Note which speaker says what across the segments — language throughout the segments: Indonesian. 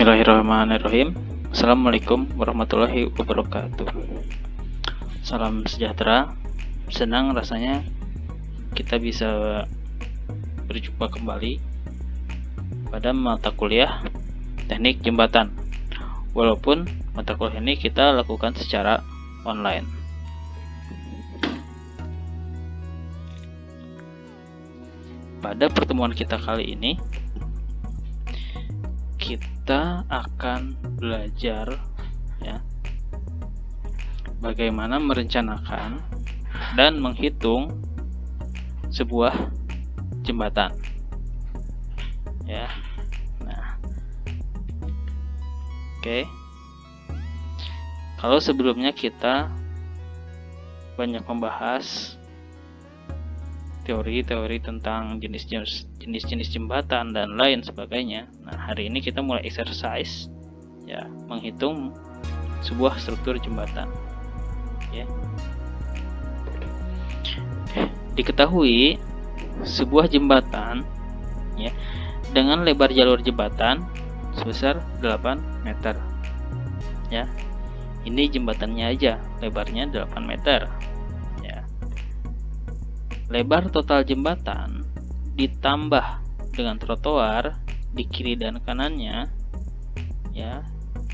Speaker 1: Bismillahirrahmanirrahim. Assalamualaikum warahmatullahi wabarakatuh. Salam sejahtera. Senang rasanya kita bisa berjumpa kembali pada mata kuliah teknik jembatan. Walaupun mata kuliah ini kita lakukan secara online. Pada pertemuan kita kali ini kita akan belajar bagaimana merencanakan dan menghitung sebuah jembatan Oke. Kalau sebelumnya kita banyak membahas teori-teori tentang jenis-jenis jembatan dan lain sebagainya. Nah, hari ini kita mulai exercise menghitung sebuah struktur jembatan. Diketahui sebuah jembatan dengan lebar jalur jembatan sebesar 8 meter. Ini jembatannya aja, lebarnya 8 meter. Lebar total jembatan ditambah dengan trotoar di kiri dan kanannya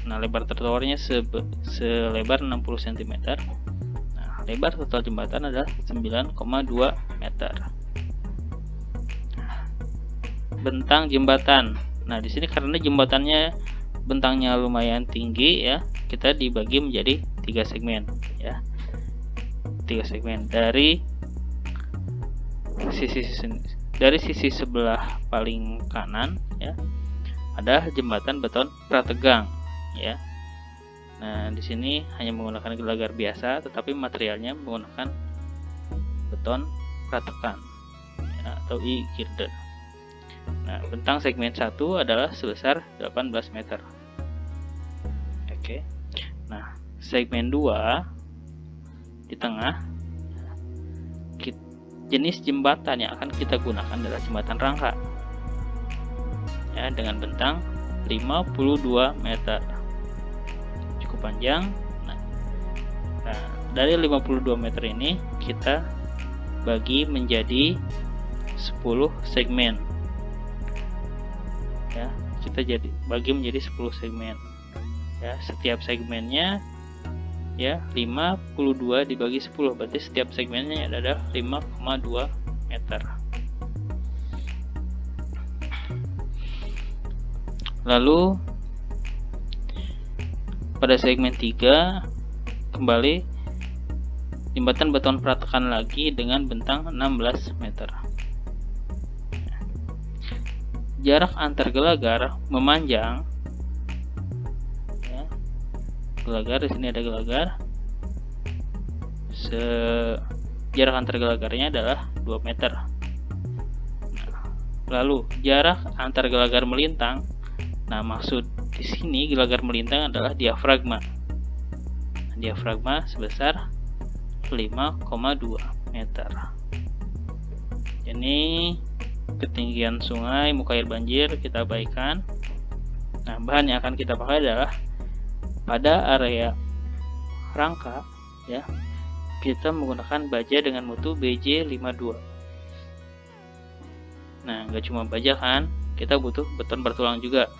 Speaker 1: Nah, lebar trotoarnya selebar 60 cm. Nah, lebar total jembatan adalah 9,2 meter. Bentang jembatan. Nah, di sini karena jembatannya bentangnya lumayan tinggi kita dibagi menjadi 3 segmen 3 segmen. Dari sisi sebelah paling kanan ada jembatan beton prategang Nah, di sini hanya menggunakan gelagar biasa, tetapi materialnya menggunakan beton pratekan atau i-girder. Nah, bentang segmen 1 adalah sebesar 18 meter. Oke. Nah, segmen 2 di tengah, jenis jembatan yang akan kita gunakan adalah jembatan rangka dengan bentang 52 meter, cukup panjang. Nah, dari 52 meter ini kita bagi menjadi 10 segmen kita bagi menjadi 10 segmen setiap segmennya 52 dibagi 10, berarti setiap segmennya adalah 5,2 meter. Lalu pada segmen 3 kembali jembatan beton pratekan lagi dengan bentang 16 meter. Jarak antar gelagar memanjang. Gelagar, di sini ada gelagar. Jarak antar gelagarnya adalah 2 meter. Lalu jarak antar gelagar melintang. Nah, maksud di sini gelagar melintang adalah diafragma. Diafragma sebesar 5,2 meter. Ini ketinggian sungai, muka air banjir kita abaikan. Nah, bahan yang akan kita pakai adalah pada area rangka kita menggunakan baja dengan mutu BJ52. Nah, nggak cuma baja kan, kita butuh beton bertulang juga.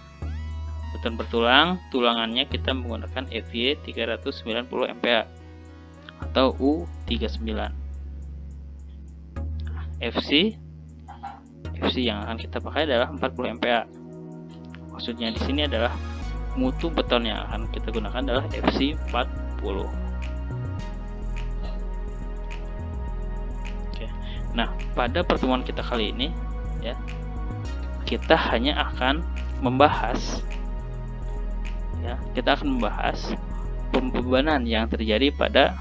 Speaker 1: Beton bertulang, tulangannya kita menggunakan FY 390 MPa atau U39. FC yang akan kita pakai adalah 40 MPa. Maksudnya di sini adalah mutu beton yang akan kita gunakan adalah FC 40. Nah, pada pertemuan kita kali ini kita hanya akan membahas pembebanan yang terjadi pada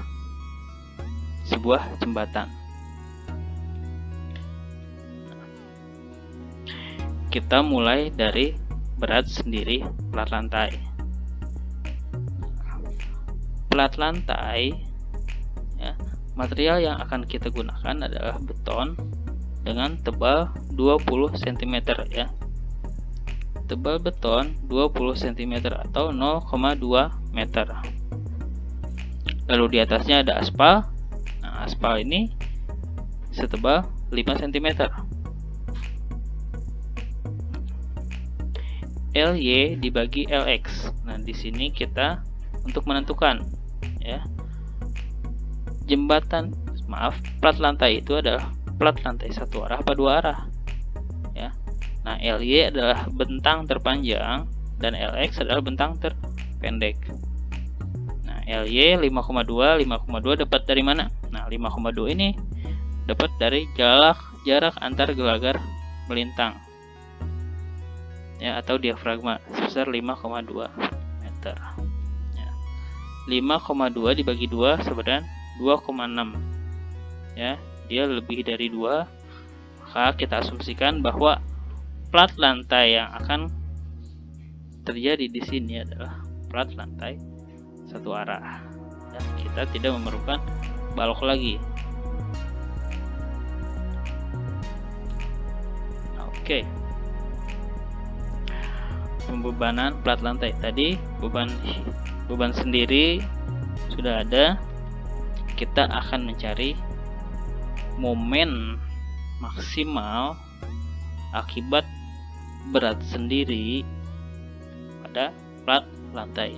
Speaker 1: sebuah jembatan. Kita mulai dari berat sendiri plat lantai. Plat lantai material yang akan kita gunakan adalah beton dengan tebal 20 cm setebal beton 20 cm atau 0,2 meter. Lalu di atasnya ada aspal. Nah, aspal ini setebal 5 cm. LY dibagi LX. Nah, di sini kita untuk menentukan ya. Plat lantai itu adalah plat lantai satu arah apa dua arah ya. Nah, LY adalah bentang terpanjang dan LX adalah bentang terpendek. Nah, LY 5,2 dapat dari mana? Nah, 5,2 ini dapat dari jarak antar gelagar melintang ya, atau diafragma sebesar 5,2 meter ya. 5,2 dibagi 2 sebenarnya 2,6 ya, dia lebih dari 2, maka kita asumsikan bahwa plat lantai yang akan terjadi di sini adalah plat lantai satu arah ya. Kita tidak memerlukan balok lagi. Oke. Pembebanan plat lantai tadi, beban sendiri sudah ada. Kita akan mencari momen maksimal akibat berat sendiri pada plat lantai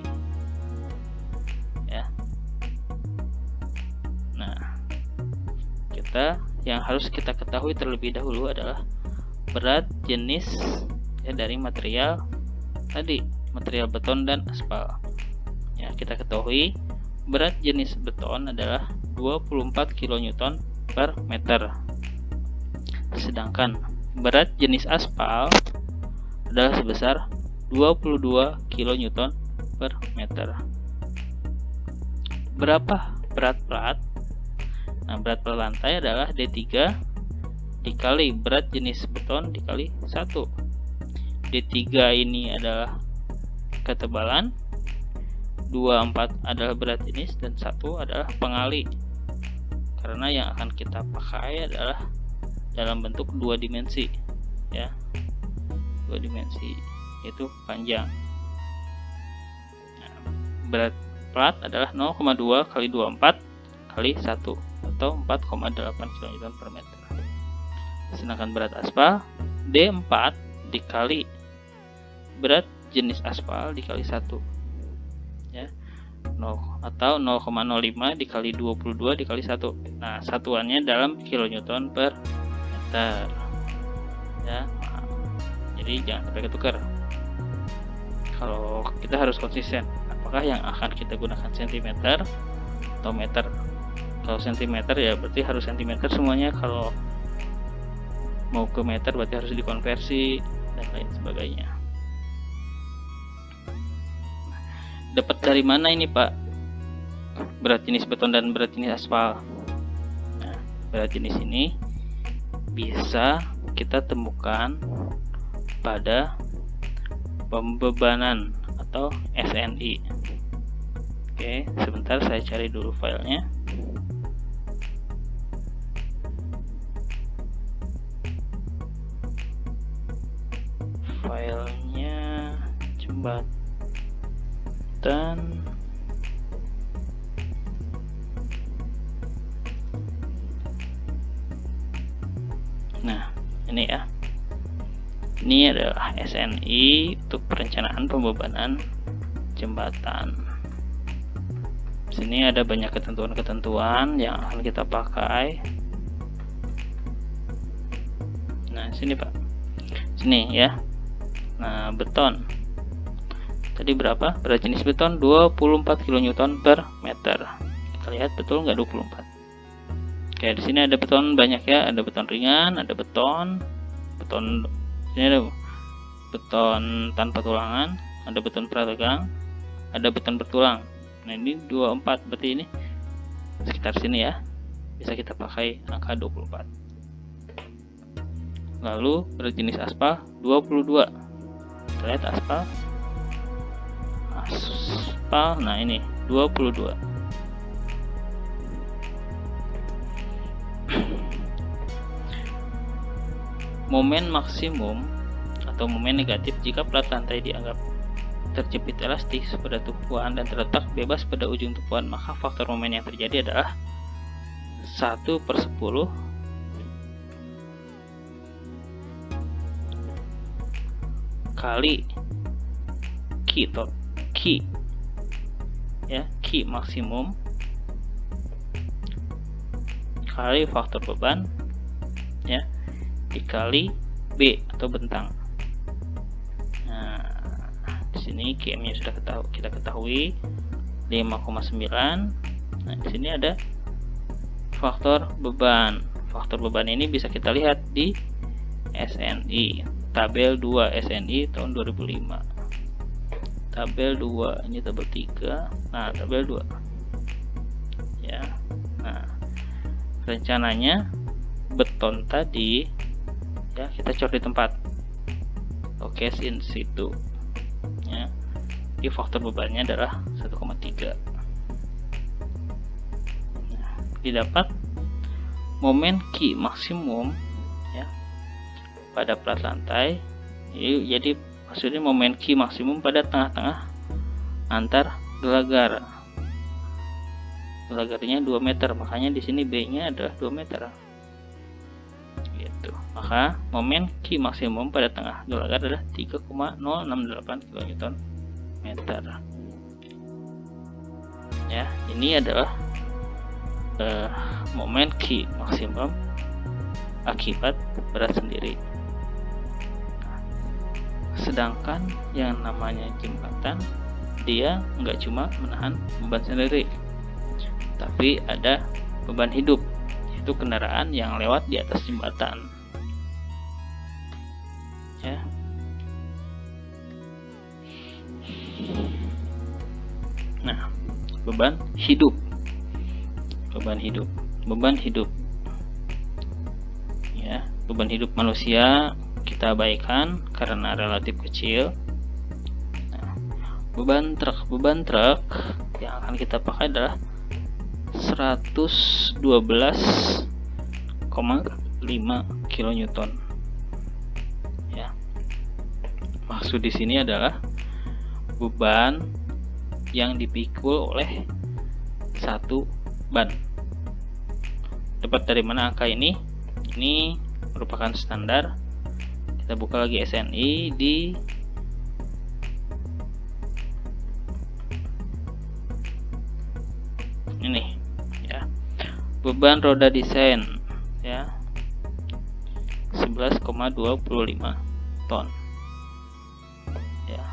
Speaker 1: ya. Nah, yang harus kita ketahui terlebih dahulu adalah berat jenis ya dari material tadi, material beton dan aspal ya. Kita ketahui berat jenis beton adalah 24 kN per meter, sedangkan berat jenis aspal adalah sebesar 22 kN per meter. Berapa berat plat? Nah, berat plat lantai adalah D3 dikali berat jenis beton dikali 1. D3 ini adalah ketebalan, 24 adalah berat jenis, dan 1 adalah pengali. Karena yang akan kita pakai adalah dalam bentuk 2 dimensi ya. 2 dimensi yaitu panjang. Nah, berat plat adalah 0,2 kali 24 kali 1 atau 4,8 kN per meter. Sedangkan berat aspal D4 dikali berat jenis aspal dikali 1 ya, atau 0,05 dikali 22 dikali 1. Nah, satuannya dalam kilonewton per meter ya. Nah, jadi jangan sampai ketukar. Kalau kita harus konsisten, apakah yang akan kita gunakan cm atau meter? Kalau cm ya berarti harus cm semuanya, kalau mau ke meter berarti harus dikonversi dan lain sebagainya. Dapat dari mana ini Pak berat jenis beton dan berat jenis aspal? Nah, berat jenis ini bisa kita temukan pada pembebanan atau SNI. Oke, sebentar saya cari dulu filenya. Filenya jembatan. Nah, ini ya. Ini adalah SNI untuk perencanaan pembebanan jembatan. Sini ada banyak ketentuan-ketentuan yang akan kita pakai. Nah, sini Pak. Sini ya. Nah, beton. Tadi berapa? Berat jenis beton 24 kN per meter. Kita lihat betul nggak 24? Oke, di sini ada beton banyak ya. Ada beton ringan, ada beton. Ini ada beton tanpa tulangan, ada beton prategang, ada beton bertulang. Nah, ini 24, berarti ini sekitar sini ya. Bisa kita pakai angka 24. Lalu berjenis aspal 22. Kita lihat aspal. Nah, ini 22. Momen maksimum atau momen negatif jika plat lantai dianggap terjepit elastis pada tumpuan dan terletak bebas pada ujung tumpuan, maka faktor momen yang terjadi adalah 1/10 kali Q maksimum kali faktor beban ya dikali B atau bentang. Nah, di sini Qm-nya sudah kita ketahui 5,9. Nah, di sini ada faktor beban. Faktor beban ini bisa kita lihat di SNI, tabel 2 SNI tahun 2005. Tabel 2, ini tabel 3. Nah, tabel 2. Ya. Nah, rencananya beton tadi ya kita cor di tempat. Oke, in situ. Ya. Di faktor bebannya adalah 1,3. Nah, didapat momen Q maksimum ya pada plat lantai. Jadi maksudnya momen Q maksimum pada tengah-tengah antar gelagar. Gelagarnya 2 meter, makanya di sini B-nya adalah 2 meter. Gitu. Maka momen Q maksimum pada tengah gelagar adalah 3,068 kN meter. Ya, ini adalah momen Q maksimum akibat berat sendiri. Sedangkan yang namanya jembatan, dia nggak cuma menahan beban sendiri, tapi ada beban hidup, yaitu kendaraan yang lewat di atas jembatan. Ya. Nah, beban hidup. Ya, beban hidup manusia kita abaikan karena relatif kecil. Nah, beban truk yang akan kita pakai adalah 112,5 kN. Ya. Maksud di sini adalah beban yang dipikul oleh satu ban. Dapat dari mana angka ini? Ini merupakan standar. Kita buka lagi SNI di ini ya. Beban roda desain ya 11,25 ton. Ya.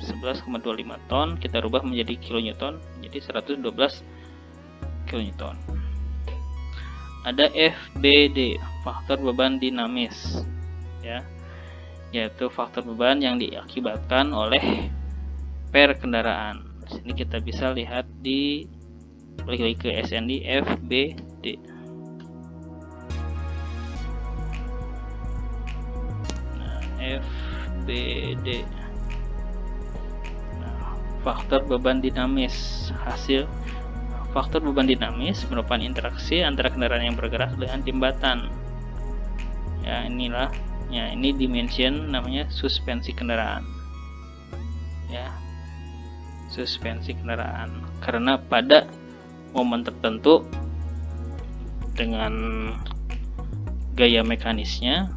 Speaker 1: 11,25 ton kita rubah menjadi kilonewton, jadi 112 kilonewton. Ada FBD, faktor beban dinamis ya, yaitu faktor beban yang diakibatkan oleh per kendaraan. Sini kita bisa lihat di balik lagi ke SNI FBD. Nah, FBD. Nah, faktor beban dinamis hasil. Faktor beban dinamis merupakan interaksi antara kendaraan yang bergerak dengan jembatan. Ya, inilah. Ya, ini dimension namanya suspensi kendaraan. Ya. Suspensi kendaraan. Karena pada momen tertentu dengan gaya mekanisnya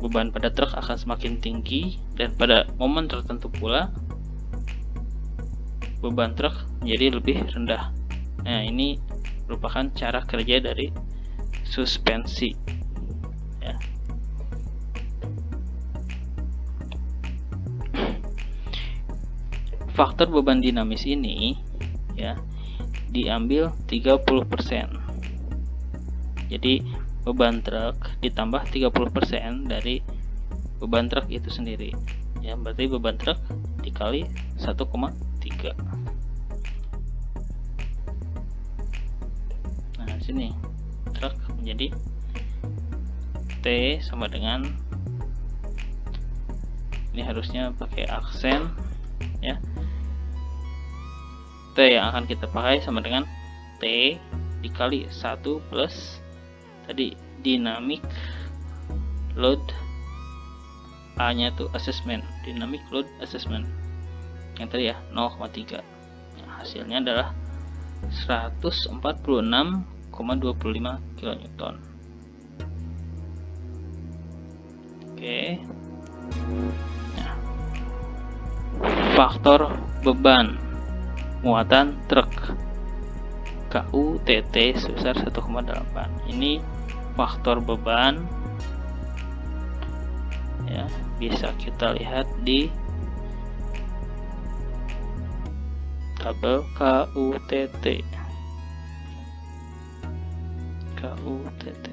Speaker 1: beban pada truk akan semakin tinggi, dan pada momen tertentu pula beban truk menjadi lebih rendah. Nah, ini merupakan cara kerja dari suspensi ya. Faktor beban dinamis ini ya diambil 30%. Jadi beban truk ditambah 30% dari beban truk itu sendiri. Ya, berarti beban truk dikali 1,3. Nah, sini truk menjadi T sama dengan, ini harusnya pakai aksen ya. T yang akan kita pakai sama dengan T dikali 1 plus tadi dynamic load A-nya itu assessment, dynamic load assessment. Yang tadi ya 0,3. Nah, hasilnya adalah 146,25 kN. Oke. Nah, faktor beban muatan truk KUTT sebesar 1,8. Ini faktor beban ya, bisa kita lihat di tabel KUTT. KUTT.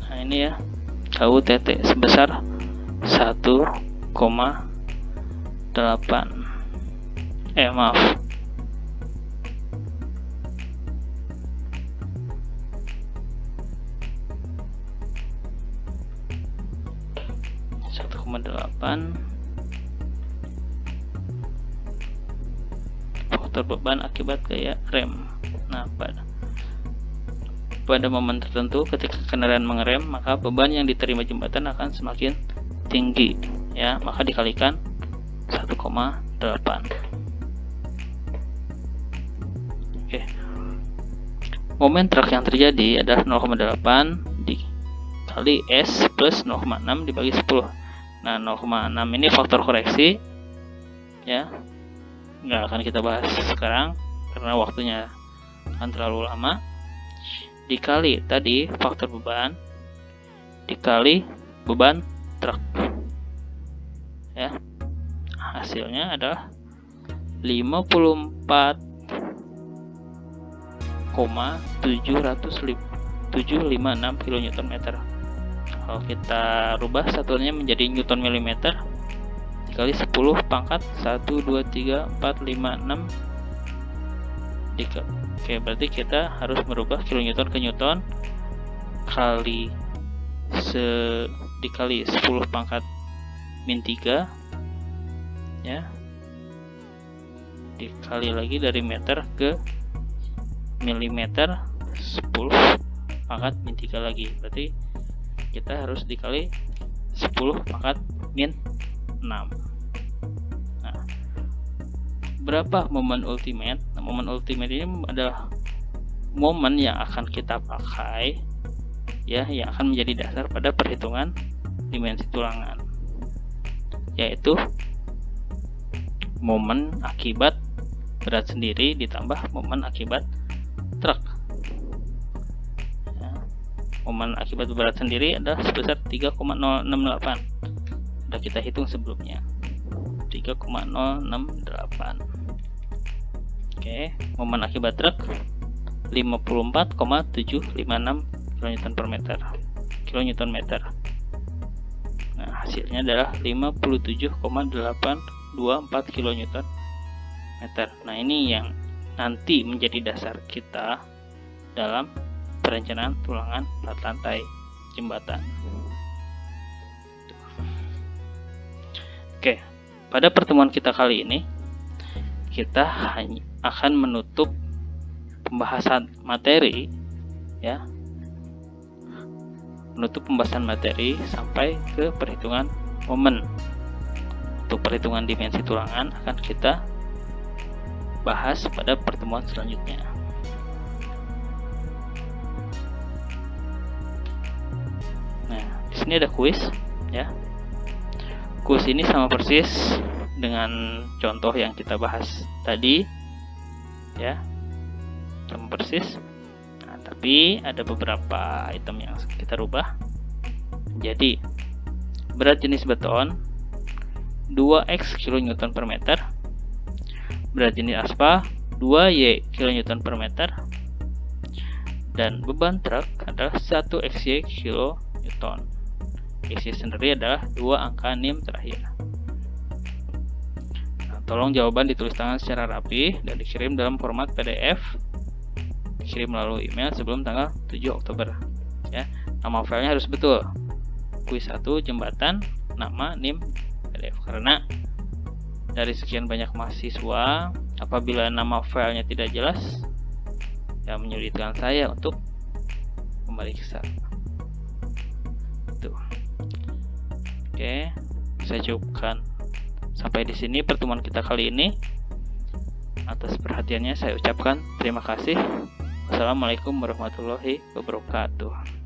Speaker 1: Nah ini ya, KUTT sebesar 1,8. Maaf, 1,8 faktor beban akibat gaya rem. Nah, pada momen tertentu ketika kendaraan mengerem, maka beban yang diterima jembatan akan semakin tinggi ya, maka dikalikan 1,8. Oke. Momen truk yang terjadi adalah 0,8 dikali S plus 0,6 dibagi 10. Nah, 0,6 ini faktor koreksi ya, nggak akan kita bahas sekarang karena waktunya akan terlalu lama. Dikali tadi faktor beban dikali beban truk ya, hasilnya adalah 54,756 kN. Kalau kita rubah satuannya menjadi Newton milimeter dikali 10 pangkat 1, 2, 3, 4, 5, 6 Oke, berarti kita harus merubah kilonewton ke newton dikali 10 pangkat min 3 ya, dikali lagi dari meter ke milimeter 10 pangkat min 3 lagi, berarti kita harus dikali 10 pangkat min 6. Nah, berapa momen ultimate? Nah, momen ultimate ini adalah momen yang akan kita pakai ya, yang akan menjadi dasar pada perhitungan dimensi tulangan, yaitu momen akibat berat sendiri ditambah momen akibat truk. Ya, momen akibat berat sendiri adalah sebesar 3,068. Sudah kita hitung sebelumnya, 3,068. Oke, momen akibat truk 54,756 kN meter. Nah, hasilnya adalah 57,824 kN meter. Nah, ini yang nanti menjadi dasar kita dalam perencanaan tulangan plat lantai jembatan. Oke, pada pertemuan kita kali ini kita hanya akan menutup pembahasan materi ya, menutup pembahasan materi sampai ke perhitungan momen. Untuk perhitungan dimensi tulangan akan kita bahas pada pertemuan selanjutnya. Nah, di sini ada kuis ya. Kuis ini sama persis dengan contoh yang kita bahas tadi ya, sama persis. Nah, tapi ada beberapa item yang kita rubah. Jadi berat jenis beton 2x kN per meter, berat jenis aspal 2y kN per meter, dan beban truk adalah 1xy kN. Xy sendiri adalah 2 angka NIM terakhir. Nah, tolong jawaban ditulis tangan secara rapi dan dikirim dalam format PDF. Dikirim melalui email sebelum tanggal 7 Oktober. Ya, nama filenya harus betul. Kuis 1 jembatan, nama, NIM, PDF. Karena dari sekian banyak mahasiswa. Apabila nama filenya tidak jelas, ya menyulitkan saya untuk memeriksa. Tuh. Oke, saya cukupkan sampai di sini pertemuan kita kali ini. Atas perhatiannya saya ucapkan terima kasih. Wassalamualaikum warahmatullahi wabarakatuh.